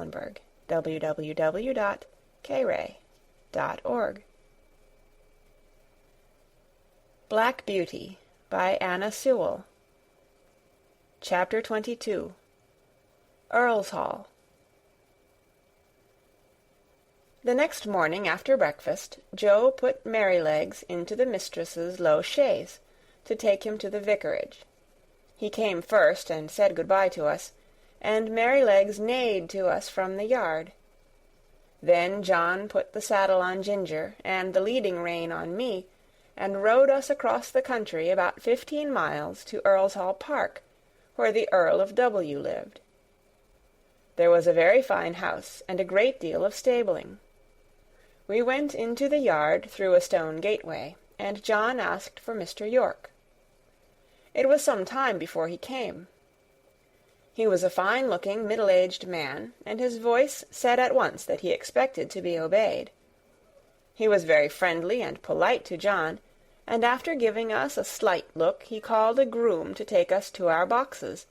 Muhlenberg, www.kray.org. Black Beauty by Anna Sewell. Chapter 22. Earl's Hall. The next morning after breakfast, Joe put Merrylegs into the mistress's low chaise to take him to the vicarage. He came first and said good-bye to us, and Merrylegs neighed to us from the yard. Then John put the saddle on Ginger and the leading rein on me, and rode us across the country about 15 miles to Earl's Hall Park, where the Earl of W. lived. There was a very fine house and a great deal of stabling. We went into the yard through a stone gateway, and John asked for Mr. York. It was some time before he came. He was a fine-looking, middle-aged man, and his voice said at once that he expected to be obeyed. He was very friendly and polite to John, and after giving us a slight look, he called a groom to take us to our boxes,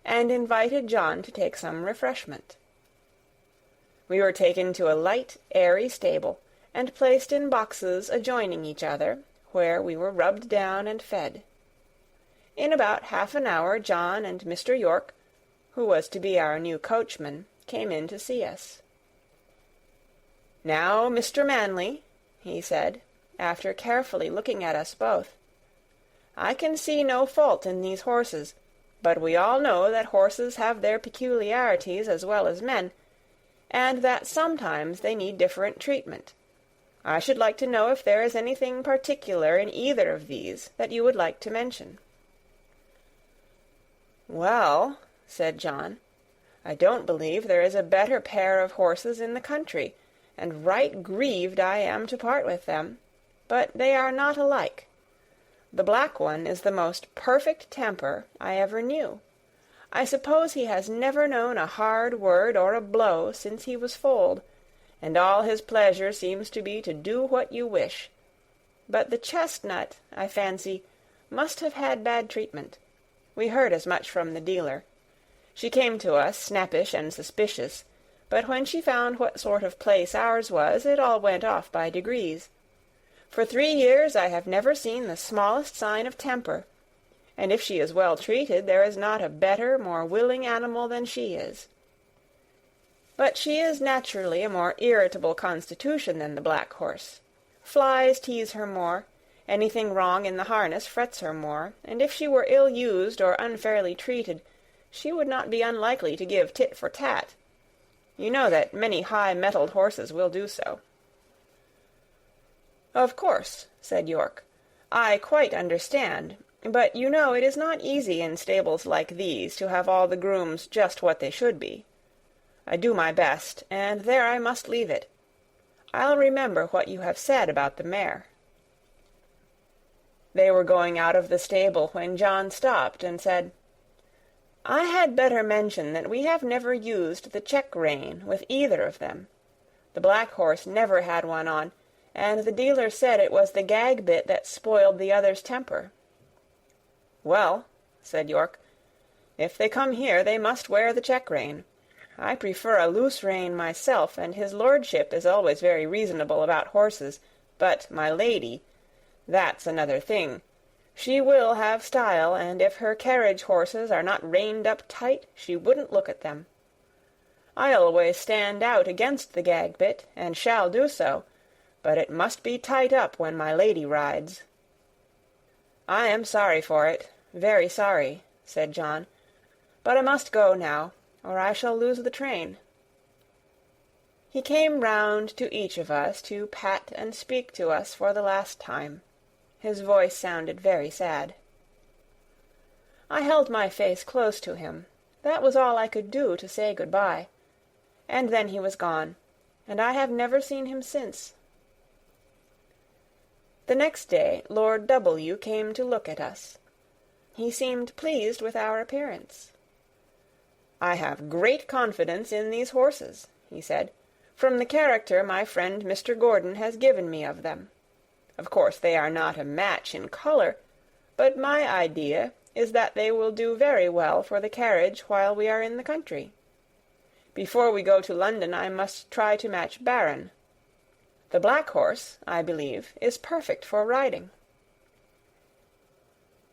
and invited John to take some refreshment. We were taken to a light, airy stable, and placed in boxes adjoining each other, where we were rubbed down and fed. In about half an hour John and Mr. York, who was to be our new coachman, came in to see us. "Now, Mr. Manley," he said, after carefully looking at us both, "I can see no fault in these horses, but we all know that horses have their peculiarities as well as men, and that sometimes they need different treatment. I should like to know if there is anything particular in either of these that you would like to mention." "Well," said John, "I don't believe there is a better pair of horses in the country, and right grieved I am to part with them, but they are not alike. The black one is the most perfect temper I ever knew. I suppose he has never known a hard word or a blow since he was foaled, and all his pleasure seems to be to do what you wish. But the chestnut, I fancy, must have had bad treatment. We heard as much from the dealer. She came to us snappish and suspicious, but when she found what sort of place ours was, it all went off by degrees. For 3 years I have never seen the smallest sign of temper, and if she is well treated, there is not a better, more willing animal than she is. But she is naturally a more irritable constitution than the black horse. Flies tease her more, anything wrong in the harness frets her more, and if she were ill-used or unfairly treated, she would not be unlikely to give tit for tat. You know that many high-mettled horses will do so." "Of course," said York. "I quite understand. But you know it is not easy in stables like these to have all the grooms just what they should be. I do my best, and there I must leave it. I'll remember what you have said about the mare." They were going out of the stable when John stopped and said, "I had better mention that we have never used the check rein with either of them. The black horse never had one on, and the dealer said it was the gag bit that spoiled the other's temper." "Well," said York, "if they come here they must wear the check rein. I prefer a loose rein myself, and his lordship is always very reasonable about horses, but my lady, that's another thing. She will have style, and if her carriage horses are not reined up tight, she wouldn't look at them. I always stand out against the gag bit, and shall do so, but it must be tight up when my lady rides." "I am sorry for it, very sorry," said John, "but I must go now, or I shall lose the train." He came round to each of us to pat and speak to us for the last time. His voice sounded very sad. I held my face close to him. That was all I could do to say good-bye. And then he was gone, and I have never seen him since. The next day Lord W. came to look at us. He seemed pleased with our appearance. "I have great confidence in these horses," he said, "from the character my friend Mr. Gordon has given me of them. Of course they are not a match in colour, but my idea is that they will do very well for the carriage while we are in the country. Before we go to London I must try to match Baron. The black horse, I believe, is perfect for riding."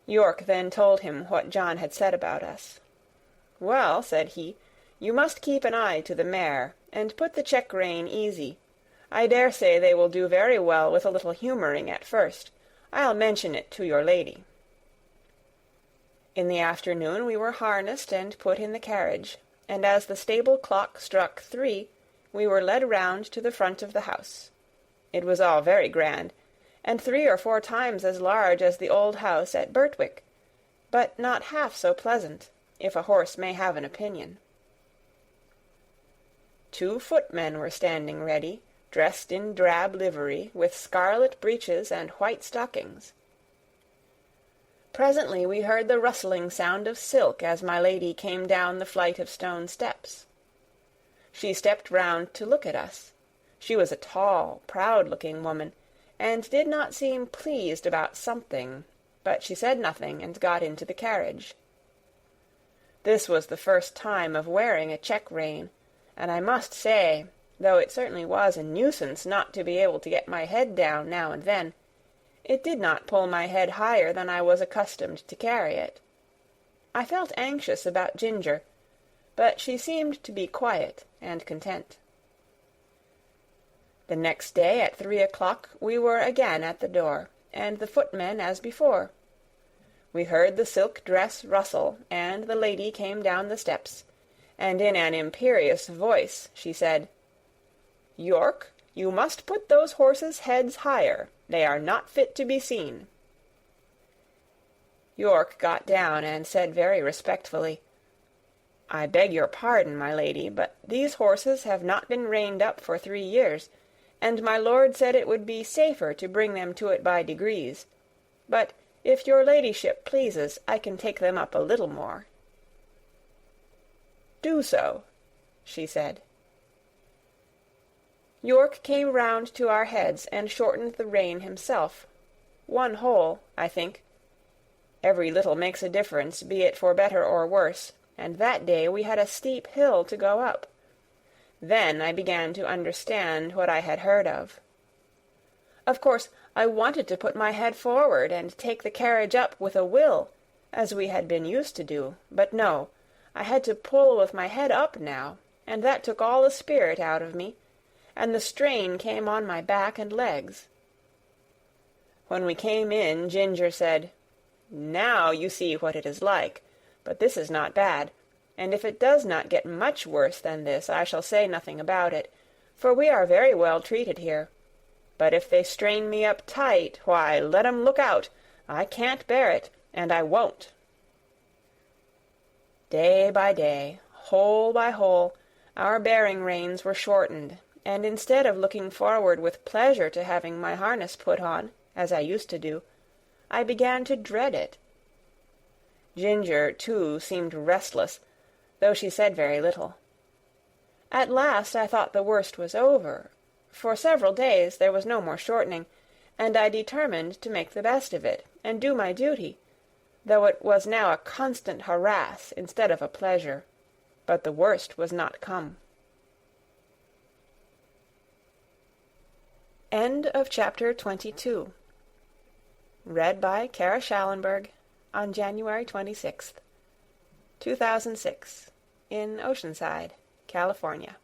York then told him what John had said about us. "Well," said he, "you must keep an eye to the mare, and put the check-rein easy. I dare say they will do very well with a little humouring at first. I'll mention it to your lady." In the afternoon we were harnessed and put in the carriage, and as the stable clock struck 3, we were led round to the front of the house. It was all very grand, and 3 or 4 times as large as the old house at Birtwick, but not half so pleasant, if a horse may have an opinion. 2 footmen were standing ready, dressed in drab livery, with scarlet breeches and white stockings. Presently we heard the rustling sound of silk as my lady came down the flight of stone steps. She stepped round to look at us. She was a tall, proud-looking woman, and did not seem pleased about something, but she said nothing and got into the carriage. This was the first time of wearing a check-rein, and I must say, though it certainly was a nuisance not to be able to get my head down now and then, it did not pull my head higher than I was accustomed to carry it. I felt anxious about Ginger, but she seemed to be quiet and content. The next day at 3 o'clock we were again at the door, and the footmen as before. We heard the silk dress rustle, and the lady came down the steps, and in an imperious voice she said, "York, you must put those horses' heads higher. They are not fit to be seen." York got down and said very respectfully, "I beg your pardon, my lady, but these horses have not been reined up for 3 years, and my lord said it would be safer to bring them to it by degrees. But if your ladyship pleases, I can take them up a little more." "Do so," she said. York came round to our heads and shortened the rein himself. 1 hole, I think. Every little makes a difference, be it for better or worse, and that day we had a steep hill to go up. Then I began to understand what I had heard of. Of course, I wanted to put my head forward and take the carriage up with a will, as we had been used to do, but no, I had to pull with my head up now, and that took all the spirit out of me, and the strain came on my back and legs. When we came in, Ginger said, "Now you see what it is like, but this is not bad, and if it does not get much worse than this, I shall say nothing about it, for we are very well treated here. But if they strain me up tight, why, let 'em look out. I can't bear it, and I won't." Day by day, hole by hole, our bearing-reins were shortened, and instead of looking forward with pleasure to having my harness put on, as I used to do, I began to dread it. Ginger, too, seemed restless, though she said very little. At last I thought the worst was over. For several days there was no more shortening, and I determined to make the best of it, and do my duty, though it was now a constant harass instead of a pleasure. But the worst was not come. End of chapter 22. Read by Kara Schallenberg on January 26th, 2006, in Oceanside, California.